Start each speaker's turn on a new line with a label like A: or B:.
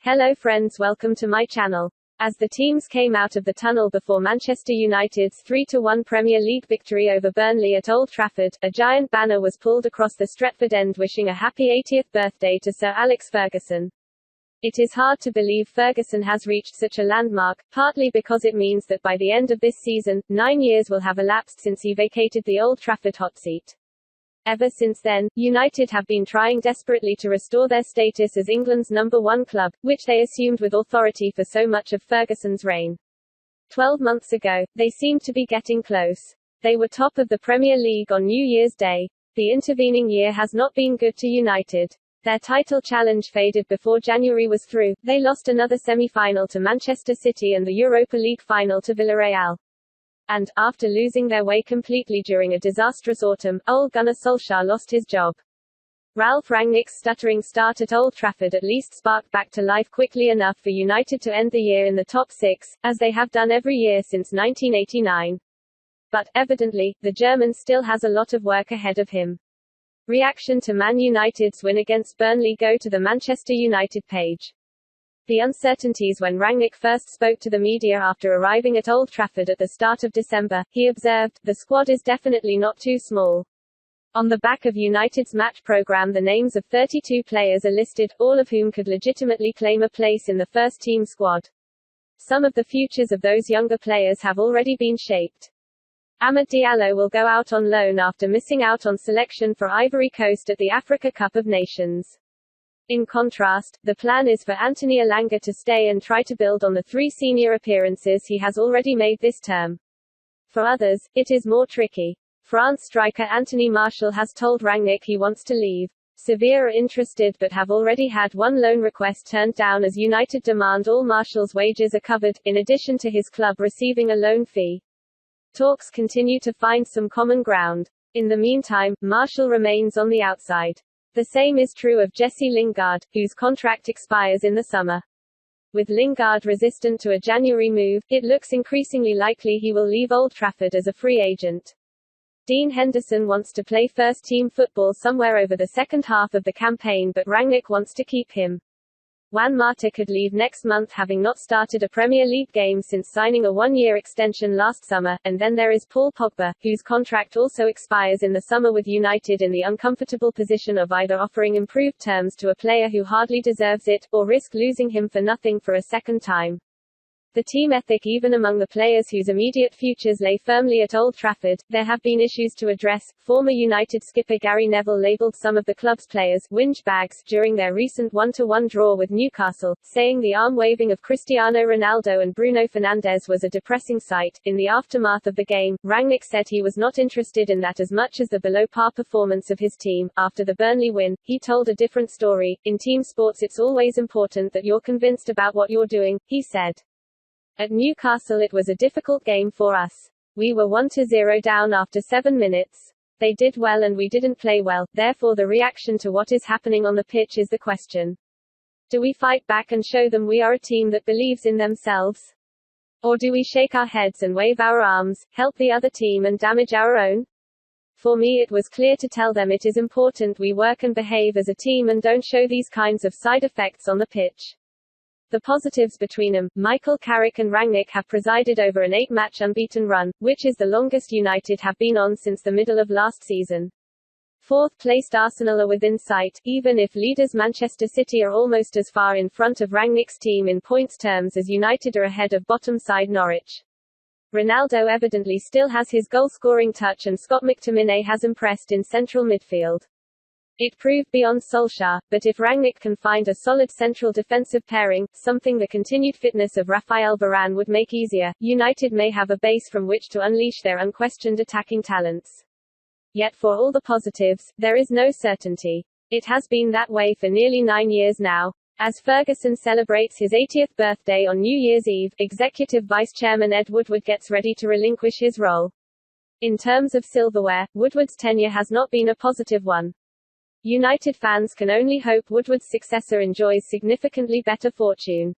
A: Hello friends, welcome to my channel. As the teams came out of the tunnel before Manchester United's 3-1 Premier League victory over Burnley at Old Trafford, a giant banner was pulled across the Stretford end wishing a happy 80th birthday to Sir Alex Ferguson. It is hard to believe Ferguson has reached such a landmark, partly because it means that by the end of this season, 9 years will have elapsed since he vacated the Old Trafford hot seat. Ever since then, United have been trying desperately to restore their status as England's #1 club, which they assumed with authority for so much of Ferguson's reign. 12 months ago, they seemed to be getting close. They were top of the Premier League on New Year's Day. The intervening year has not been good to United. Their title challenge faded before January was through. They lost another semi-final to Manchester City and the Europa League final to Villarreal. And, after losing their way completely during a disastrous autumn, Ole Gunnar Solskjaer lost his job. Ralph Rangnick's stuttering start at Old Trafford at least sparked back to life quickly enough for United to end the year in the top 6, as they have done every year since 1989. But, evidently, the German still has a lot of work ahead of him. Reaction to Man United's win against Burnley. Go to the Manchester United page. The uncertainties. When Rangnick first spoke to the media after arriving at Old Trafford at the start of December, he observed, "The squad is definitely not too small." On the back of United's match programme, the names of 32 players are listed, all of whom could legitimately claim a place in the first-team squad. Some of the futures of those younger players have already been shaped. Amad Diallo will go out on loan after missing out on selection for Ivory Coast at the Africa Cup of Nations. In contrast, the plan is for Anthony Elanga to stay and try to build on the 3 senior appearances he has already made this term. For others, it is more tricky. France striker Anthony Martial has told Rangnick he wants to leave. Sevilla are interested but have already had one loan request turned down as United demand all Martial's wages are covered, in addition to his club receiving a loan fee. Talks continue to find some common ground. In the meantime, Martial remains on the outside. The same is true of Jesse Lingard, whose contract expires in the summer. With Lingard resistant to a January move, it looks increasingly likely he will leave Old Trafford as a free agent. Dean Henderson wants to play first-team football somewhere over the second half of the campaign, but Rangnick wants to keep him. Juan Mata could leave next month, having not started a Premier League game since signing a 1-year extension last summer, and then there is Paul Pogba, whose contract also expires in the summer, with United in the uncomfortable position of either offering improved terms to a player who hardly deserves it, or risk losing him for nothing for a second time. The team ethic. Even among the players whose immediate futures lay firmly at Old Trafford, there have been issues to address. Former United skipper Gary Neville labelled some of the club's players "whinge bags" during their recent 1-1 draw with Newcastle, saying the arm-waving of Cristiano Ronaldo and Bruno Fernandes was a depressing sight. In the aftermath of the game, Rangnick said he was not interested in that as much as the below-par performance of his team. After the Burnley win, he told a different story. "In team sports it's always important that you're convinced about what you're doing," he said. At Newcastle it was a difficult game for us. We were 1-0 down after 7 minutes. They did well and we didn't play well, therefore the reaction to what is happening on the pitch is the question. Do we fight back and show them we are a team that believes in themselves? Or do we shake our heads and wave our arms, help the other team and damage our own? For me it was clear to tell them it is important we work and behave as a team and don't show these kinds of side effects on the pitch. The positives between them, Michael Carrick and Rangnick have presided over an 8-match unbeaten run, which is the longest United have been on since the middle of last season. Fourth-placed Arsenal are within sight, even if leaders Manchester City are almost as far in front of Rangnick's team in points terms as United are ahead of bottom-side Norwich. Ronaldo evidently still has his goal-scoring touch and Scott McTominay has impressed in central midfield. It proved beyond Solskjaer, but if Rangnick can find a solid central defensive pairing, something the continued fitness of Raphael Varane would make easier, United may have a base from which to unleash their unquestioned attacking talents. Yet for all the positives, there is no certainty. It has been that way for nearly 9 years now. As Ferguson celebrates his 80th birthday on New Year's Eve, Executive Vice Chairman Ed Woodward gets ready to relinquish his role. In terms of silverware, Woodward's tenure has not been a positive one. United fans can only hope Woodward's successor enjoys significantly better fortune.